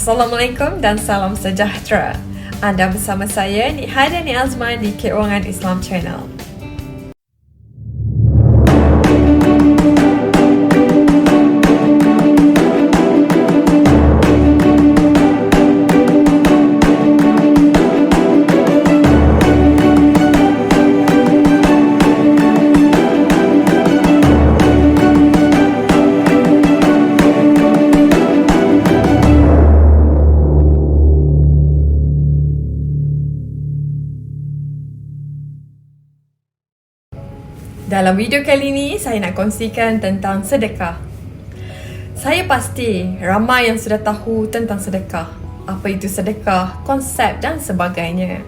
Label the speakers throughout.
Speaker 1: Assalamualaikum dan salam sejahtera. Anda bersama saya Nik Hadani Azman di Keuangan Islam Channel. Dalam video kali ini, saya nak kongsikan tentang sedekah. Saya pasti ramai yang sudah tahu tentang sedekah. Apa itu sedekah, konsep dan sebagainya.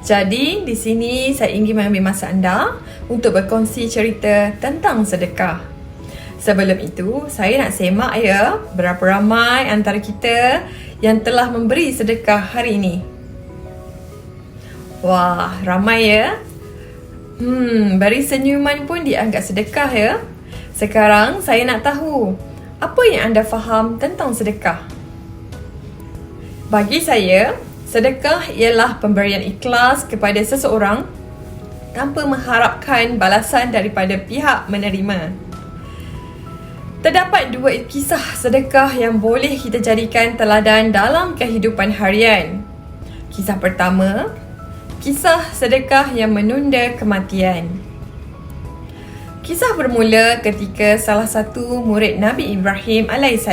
Speaker 1: Jadi, di sini saya ingin mengambil masa anda untuk berkongsi cerita tentang sedekah. Sebelum itu, saya nak semak berapa ramai antara kita yang telah memberi sedekah hari ini. Wah, ramai ya. Beri senyuman pun dianggap sedekah ya. Sekarang saya nak tahu, apa yang anda faham tentang sedekah? Bagi saya, sedekah ialah pemberian ikhlas kepada seseorang tanpa mengharapkan balasan daripada pihak menerima. Terdapat dua kisah sedekah yang boleh kita jadikan teladan dalam kehidupan harian. Kisah pertama, kisah sedekah yang menunda kematian. Kisah bermula ketika salah satu murid Nabi Ibrahim AS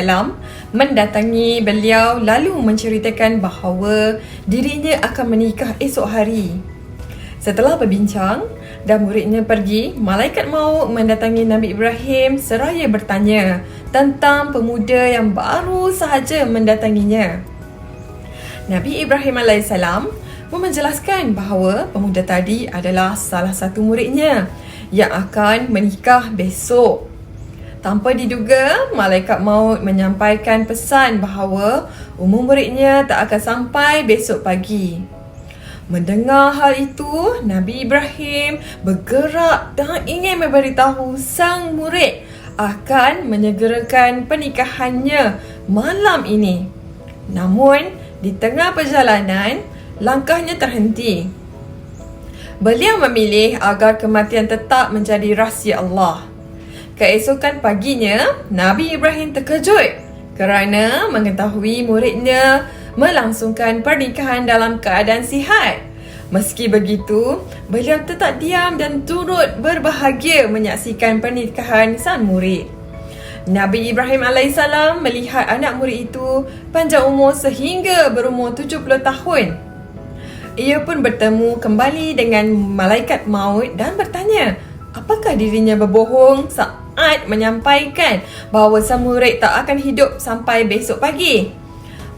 Speaker 1: mendatangi beliau lalu menceritakan bahawa dirinya akan menikah esok hari. Setelah berbincang dan muridnya pergi, malaikat maut mendatangi Nabi Ibrahim seraya bertanya tentang pemuda yang baru sahaja mendatanginya. Nabi Ibrahim AS menjelaskan bahawa pemuda tadi adalah salah satu muridnya yang akan menikah besok. Tanpa diduga, malaikat maut menyampaikan pesan bahawa umur muridnya tak akan sampai besok pagi. Mendengar hal itu, Nabi Ibrahim bergerak dan ingin memberitahu sang murid akan menyegerakan pernikahannya malam ini. Namun, di tengah perjalanan, langkahnya terhenti. Beliau memilih agar kematian tetap menjadi rahsia Allah. Keesokan paginya, Nabi Ibrahim terkejut kerana mengetahui muridnya melangsungkan pernikahan dalam keadaan sihat. Meski begitu, beliau tetap diam dan turut berbahagia menyaksikan pernikahan sang murid. Nabi Ibrahim AS melihat anak murid itu panjang umur sehingga berumur 70 tahun. Ia pun bertemu kembali dengan malaikat maut dan bertanya, apakah dirinya berbohong saat menyampaikan bahawa sang murid tak akan hidup sampai besok pagi?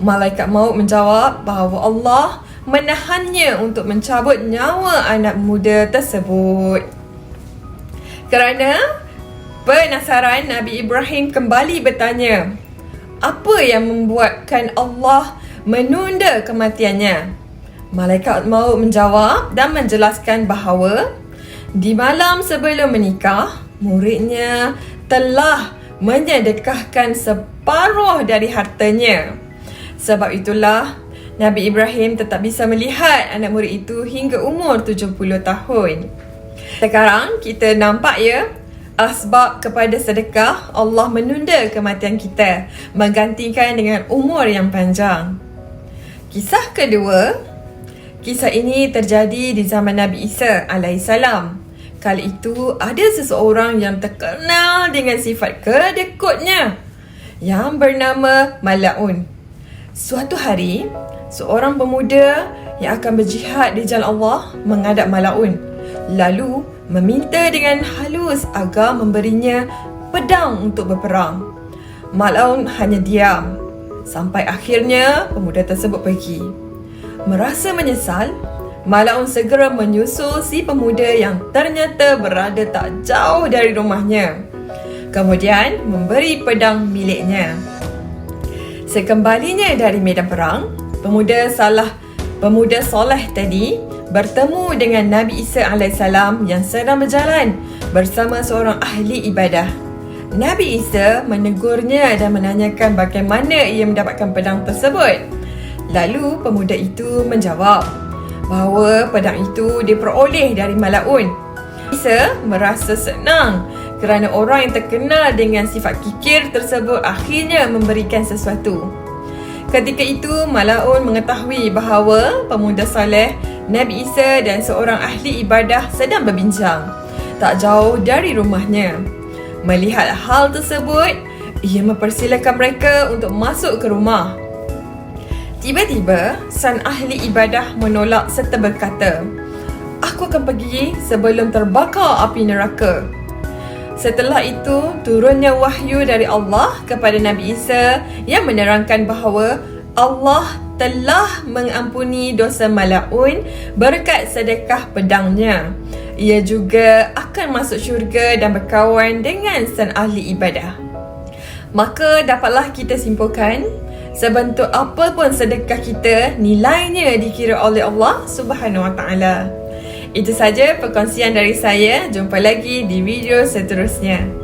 Speaker 1: Malaikat maut menjawab bahawa Allah menahannya untuk mencabut nyawa anak muda tersebut. Kerana penasaran, Nabi Ibrahim kembali bertanya, apa yang membuatkan Allah menunda kematiannya? Malaikat maut menjawab dan menjelaskan bahawa di malam sebelum menikah, muridnya telah menyedekahkan separuh dari hartanya. Sebab itulah, Nabi Ibrahim tetap bisa melihat anak murid itu hingga umur 70 tahun. Sekarang kita nampak asbab kepada sedekah Allah menunda kematian kita, menggantikan dengan umur yang panjang. Kisah kedua, kisah ini terjadi di zaman Nabi Isa AS. Kali itu ada seseorang yang terkenal dengan sifat kedekutnya yang bernama Mal'un. Suatu hari, seorang pemuda yang akan berjihad di jalan Allah menghadap Mal'un, lalu meminta dengan halus agar memberinya pedang untuk berperang. Mal'un hanya diam sampai akhirnya pemuda tersebut pergi. Merasa menyesal, Mal'un segera menyusul si pemuda yang ternyata berada tak jauh dari rumahnya. Kemudian memberi pedang miliknya. Sekembalinya dari medan perang, pemuda soleh tadi bertemu dengan Nabi Isa AS yang sedang berjalan bersama seorang ahli ibadah. Nabi Isa menegurnya dan menanyakan bagaimana ia mendapatkan pedang tersebut. Lalu pemuda itu menjawab bahawa pedang itu diperoleh dari Malaun. Isa merasa senang kerana orang yang terkenal dengan sifat kikir tersebut akhirnya memberikan sesuatu. Ketika itu Malaun mengetahui bahawa pemuda soleh, Nabi Isa dan seorang ahli ibadah sedang berbincang tak jauh dari rumahnya. Melihat hal tersebut, ia mempersilakan mereka untuk masuk ke rumah. Tiba-tiba, sang ahli ibadah menolak serta berkata, "Aku akan pergi sebelum terbakar api neraka." Setelah itu, turunnya wahyu dari Allah kepada Nabi Isa yang menerangkan bahawa Allah telah mengampuni dosa Malaun berkat sedekah pedangnya. Ia juga akan masuk syurga dan berkawan dengan sang ahli ibadah. Maka dapatlah kita simpulkan, sebentuk apa pun sedekah kita, nilainya dikira oleh Allah Subhanahu Wa Taala. Itu saja perkongsian dari saya. Jumpa lagi di video seterusnya.